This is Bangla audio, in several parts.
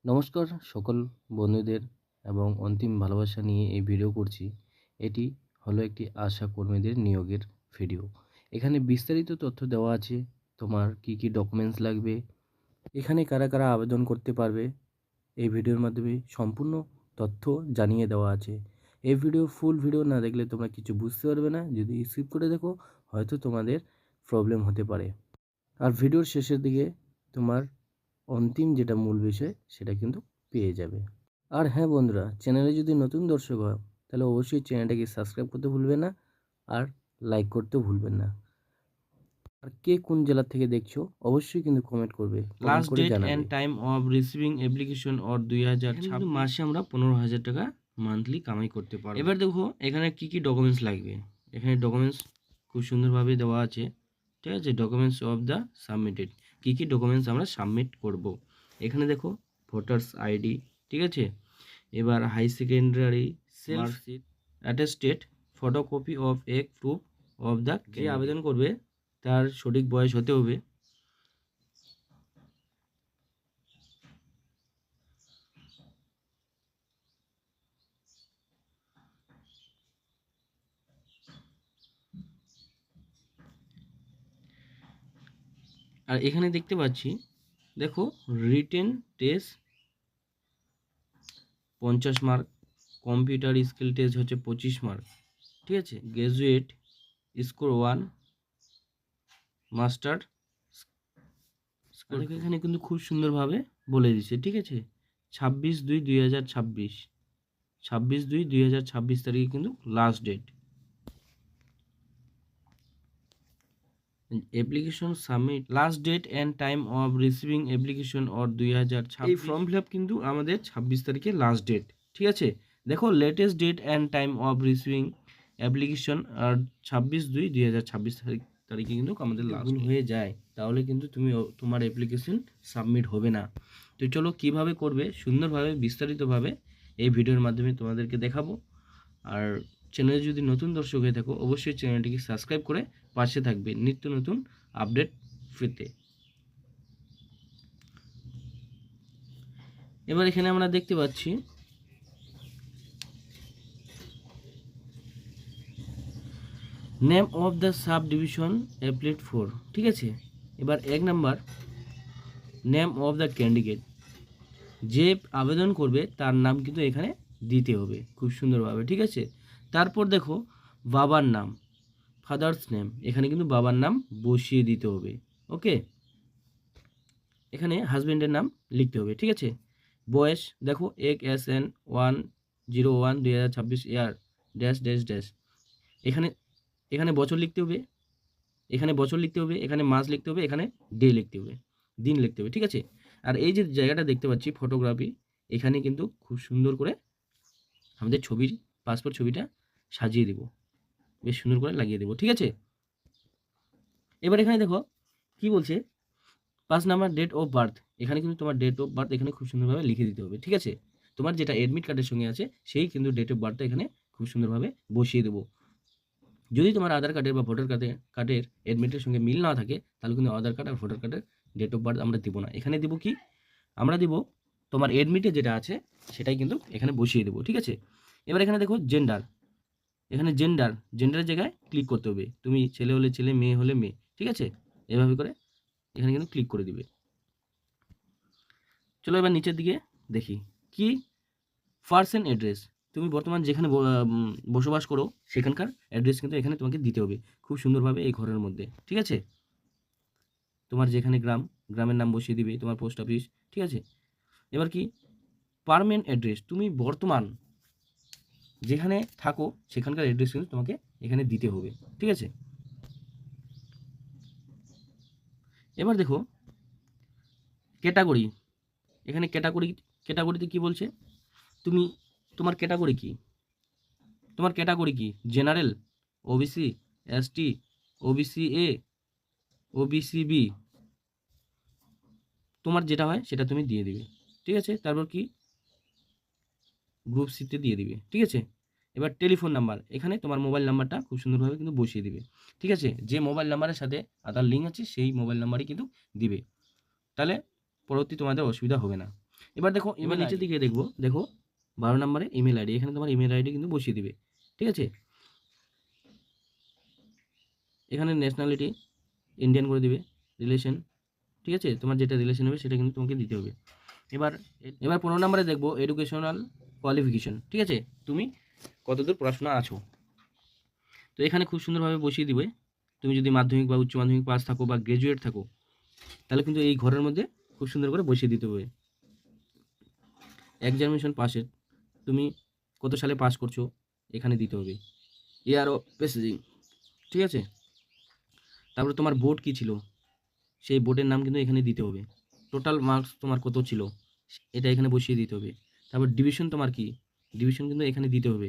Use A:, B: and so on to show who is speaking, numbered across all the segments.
A: নমস্কার সকল বন্ধুদের এবং অন্তিম ভালোবাসা নিয়ে এই ভিডিও করছি। এটি হলো একটি আশা কর্মীদের নিয়োগের ভিডিও। এখানে বিস্তারিত তথ্য দেওয়া আছে, তোমার কি কি ডকুমেন্টস লাগবে, এখানে কারা কারা আবেদন করতে পারবে, এই ভিডিওর মাধ্যমে সম্পূর্ণ তথ্য জানিয়ে দেওয়া আছে। এই ফুল ভিডিও না দেখলে তোমরা কিছু বুঝতে পারবে না। যদি স্কিপ করে দেখো হয়তো তোমাদের প্রবলেম হতে পারে। আর ভিডিওর শেষের দিকে তোমার অন্তিম যেটা মূল বিষয় সেটা কিন্তু পেয়ে যাবে। আর হ্যাঁ বন্ধুরা, চ্যানেলে যদি নতুন দর্শক হয় তাহলে অবশ্যই চ্যানেলটাকে সাবস্ক্রাইব করতে ভুলবেন না আর লাইক করতেও ভুলবেন না। আর কে কোন জেলা থেকে দেখছো অবশ্যই কিন্তু কমেন্ট করবে, কমেন্ট
B: লাস্ট
A: করে
B: ডেট
A: জানাবে।
B: And time of receiving application or 2026 মাসে আমরা 15,000 টাকা মান্থলি কামাই করতে পারবো। এবার দেখো এখানে কি কি ডকুমেন্টস লাগবে। এখানে ডকুমেন্টস খুব সুন্দরভাবে দেওয়া আছে, ঠিক আছে। ডকুমেন্টস অফ দ্য সাবমিটেড, কি কি ডকুমেন্টস আমরা সাবমিট করব। এখানে দেখো ভোটার্স আইডি, ঠিক আছে। এবার high secondary marksheet, attested, photocopy of a proof of the, যে আবেদন করবে তার সঠিক বয়স হতে হবে। আর এখানে দেখতে পাচ্ছি, দেখো written test 50 mark, computer skill test হচ্ছে 25 মার্ক, ঠিক আছে। Graduate score 1, master score. এখানে কিন্তু খুব সুন্দরভাবে বলে দিচ্ছে, ঠিক আছে। 26/2/2026, 26/2/2026 তারিখে কিন্তু last date. Application submit, last date and time of receiving application or 2026, এই ফর্ম ফিল আপ কিন্তু আমাদের 26 তারিখে লাস্ট ডেট, ঠিক আছে। দেখো latest date and time of receiving application আর 26/2/2026 তারিখে কিন্তু আমাদের লাস্ট হয়ে যায়, তাহলে কিন্তু তোমার অ্যাপ্লিকেশন সাবমিট হবে না। তো চলো কিভাবে করবে সুন্দরভাবে বিস্তারিতভাবে এই ভিডিওর মাধ্যমে তোমাদেরকে দেখাবো। আর চ্যানেলে যদি নতুন দর্শক হয়ে থাকো অবশ্যই চ্যানেলটিকে সাবস্ক্রাইব করে পাশে থাকবে নিত্য নতুন আপডেট পেতে। এবার এখানে আমরা দেখতে পাচ্ছি name of the subdivision applied for, ঠিক আছে। এবার 1 number name of the candidate, যে আবেদন করবে তার নাম কিন্তু এখানে দিতে হবে খুব সুন্দরভাবে, ঠিক আছে। তারপর দেখো বাবার নাম, ফাদার্স নেম, এখানে কিন্তু বাবার নাম বসিয়ে দিতে হবে, ওকে। এখানে হাজব্যান্ডের নাম লিখতে হবে, ঠিক আছে। বয়স দেখো 1/SN/1/01/2026 ইয়ার ড্যাশ ড্যাশ ড্যাশ, এখানে এখানে বছর লিখতে হবে, এখানে বছর লিখতে হবে, এখানে মাস লিখতে হবে, এখানে ডে লিখতে হবে, দিন লিখতে হবে, ঠিক আছে। আর এই যে জায়গাটা দেখতে পাচ্ছি ফটোগ্রাফি, এখানে কিন্তু খুব সুন্দর করে আমাদের ছবির পাসপোর্ট ছবিটা সাজিয়ে দেব, বেশ সুন্দর করে লাগিয়ে দেবো, ঠিক আছে। এবার এখানে দেখো কি বলছে, 5 নাম্বার ডেট অফ বার্থ, এখানে কিন্তু তোমার ডেট অফ বার্থ এখানে খুব সুন্দরভাবে লিখে দিতে হবে, ঠিক আছে। তোমার যেটা অ্যাডমিট কার্ডের সঙ্গে আছে সেই কিন্তু ডেট অফ বার্থটা এখানে খুব সুন্দরভাবে বসিয়ে দেবো। যদি তোমার আধার কার্ডের বা ভোটার কার্ডের অ্যাডমিটের সঙ্গে মিল না থাকে তাহলে কিন্তু আধার কার্ড আর ভোটার কার্ডের ডেট অফ বার্থ আমরা দেবো না। এখানে দেবো কি, আমরা দেবো তোমার অ্যাডমিটে যেটা আছে সেটাই কিন্তু এখানে বসিয়ে দেবো, ঠিক আছে। এবার এখানে দেখো জেন্ডার, এখানে জেন্ডারের জায়গায় ক্লিক করতে হবে, তুমি ছেলে হলে ছেলে, মেয়ে হলে মেয়ে, ঠিক আছে। এভাবে করে এখানে কিন্তু ক্লিক করে দিবে। চলো এবার নিচের দিকে দেখি কি, পার্সন অ্যাড্রেস, তুমি বর্তমান যেখানে বসবাস করো সেখানকার অ্যাড্রেস কিন্তু এখানে তোমাকে দিতে হবে খুব সুন্দরভাবে এই ঘরের মধ্যে, ঠিক আছে। তোমার যেখানে গ্রামের নাম বসিয়ে দিবে, তোমার পোস্ট অফিস, ঠিক আছে। এবার কি পার্মানেন্ট অ্যাড্রেস, তুমি বর্তমান যেখানে থাকো সেখানকার অ্যাড্রেস কিন্তু তোমাকে এখানে দিতে হবে, ঠিক আছে। এবার দেখো ক্যাটাগরি, এখানে ক্যাটাগরিতে কি বলছে, তুমি তোমার ক্যাটাগরি কি, তোমার ক্যাটাগরি কি, general, OBC, ST, OBC A, OBC B, তোমার যেটা হয় সেটা তুমি দিয়ে দিবে, ঠিক আছে। তারপর কি গ্রুপ সিতে দিয়ে দিবে, ঠিক আছে। এবার টেলিফোন নাম্বার, এখানে তোমার মোবাইল নাম্বারটা খুব সুন্দরভাবে কিন্তু বসিয়ে দিবে, ঠিক আছে। যে মোবাইল নাম্বারের সাথে আধার লিঙ্ক আছে সেই মোবাইল নাম্বারই কিন্তু দিবে, তাহলে পরবর্তী তোমাদের অসুবিধা হবে না। এবার দেখো, এবার নিচের দিকে দেখবো, দেখো 12 নম্বরে ইমেল আইডি, এখানে তোমার ইমেল আইডি কিন্তু বসিয়ে দিবে, ঠিক আছে। এখানে ন্যাশনালিটি ইন্ডিয়ান করে দিবে, রিলেশন, ঠিক আছে, তোমার যেটা রিলেশন হবে সেটা কিন্তু তোমাকে দিতে হবে। এবার 15 নম্বরে দেখবো এডুকেশনাল কোয়ালিফিকেশন, ঠিক আছে, তুমি কতদূর পড়াশোনা আছো। তো এখানে খুব সুন্দরভাবে বসিয়ে দিবে। তুমি যদি মাধ্যমিক বা উচ্চ মাধ্যমিক পাস থাকো বা গ্র্যাজুয়েট থাকো, তাহলে কিন্তু এই ঘরের মধ্যে খুব সুন্দর করে বসিয়ে দিতে হবে। এক্সামিনেশন পাসের তুমি কত সালে পাস করছো এখানে দিতে হবে, ইয়ার ও প্রেসিডিং, ঠিক আছে। তারপরে তোমার বোর্ড কী ছিল, সেই বোর্ডের নাম কিন্তু এখানে দিতে হবে। টোটাল মার্কস তোমার কত ছিল এটা এখানে বসিয়ে দিতে হবে। তারপর ডিভিশন তোমার কি, ডিভিশন কিন্তু এখানে দিতে হবে।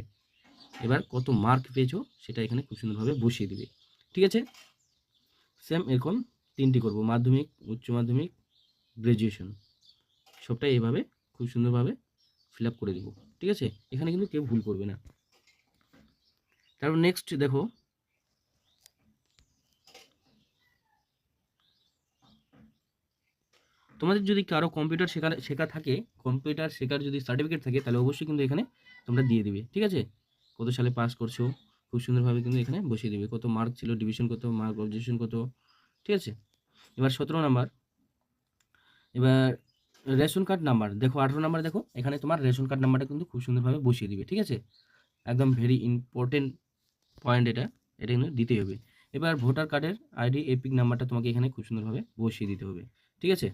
B: এবার কত মার্ক পেয়েছো সেটা এখানে খুব সুন্দরভাবে বসিয়ে দিবে, ঠিক আছে। সেম এরকম 3টি করব, মাধ্যমিক, উচ্চ মাধ্যমিক, গ্র্যাজুয়েশন, সবটাই এভাবে খুব সুন্দরভাবে ফিল আপ করে দেবো, ঠিক আছে। এখানে কিন্তু কেউ ভুল করবে না। তারপর নেক্সট দেখো, তোমাদের যদি কারো কম্পিউটার শেখা থাকে, কম্পিউটার শেখার যদি সার্টিফিকেট থাকে, তাহলে অবশ্যই কিন্তু এখানে তোমরা দিয়ে দিবে, ঠিক আছে। কত সালে পাস করছো খুব সুন্দরভাবে কিন্তু এখানে বসিয়ে দিবে, কত মার্ক ছিল, ডিভিশন কত, মার্ক অবজেকশন কত, ঠিক আছে। এবার 17 নাম্বার, এবার রেশন কার্ড নাম্বার দেখো, 18 নাম্বার দেখো, এখানে তোমার রেশন কার্ড নাম্বারটা কিন্তু খুব সুন্দরভাবে বসিয়ে দিবে, ঠিক আছে। একদম ভেরি ইম্পর্টেন্ট পয়েন্ট এটা, এটা কিন্তু দিতেই হবে। এবার ভোটার কার্ডের আইডি এপিক নাম্বারটা তোমাকে এখানে খুব সুন্দরভাবে বসিয়ে দিতে হবে, ঠিক আছে।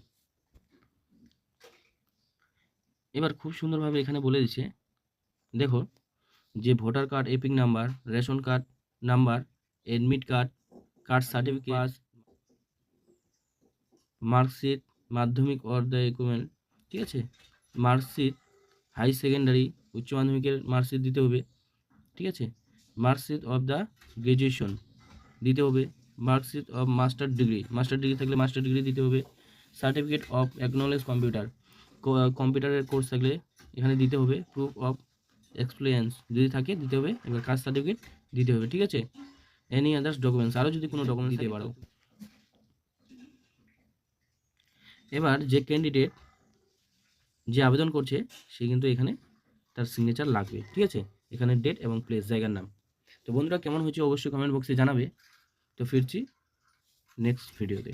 B: এবার খুব সুন্দরভাবে এখানে বলে দিচ্ছে, দেখো যে voter card EPIC number, ration card number, admit card, caste certificate, marksheet, Madhyamik or the equivalent, ঠিক আছে, মার্কশিট, হাই সেকেন্ডারি, উচ্চ মাধ্যমিকের মার্কশিট দিতে হবে, ঠিক আছে, মার্কশিট অফ দ্য গ্র্যাজুয়েশন দিতে হবে, marksheet of master degree, master degree থাকলে মাস্টার ডিগ্রি দিতে হবে, সার্টিফিকেট অফ অ্যাকনোলেজ কম্পিউটার, কম্পিউটারের কোর্স থাকলে এখানে দিতে হবে, প্রুফ অফ এক্সপিরিয়েন্স যদি থাকে দিতে হবে, এবার কাস্ট সার্টিফিকেট দিতে হবে, ঠিক আছে। এনি আদার্স ডকুমেন্টস, আরও যদি কোনো ডকুমেন্টস দিতে পারো। এবার যে ক্যান্ডিডেট যে আবেদন করছে সে কিন্তু এখানে তার সিগনেচার লাগবে, ঠিক আছে। এখানে ডেট এবং প্লেস, জায়গার নাম। তো বন্ধুরা কেমন হয়েছে অবশ্যই কমেন্ট বক্সে জানাবে। তো ফিরছি নেক্সট ভিডিওতে।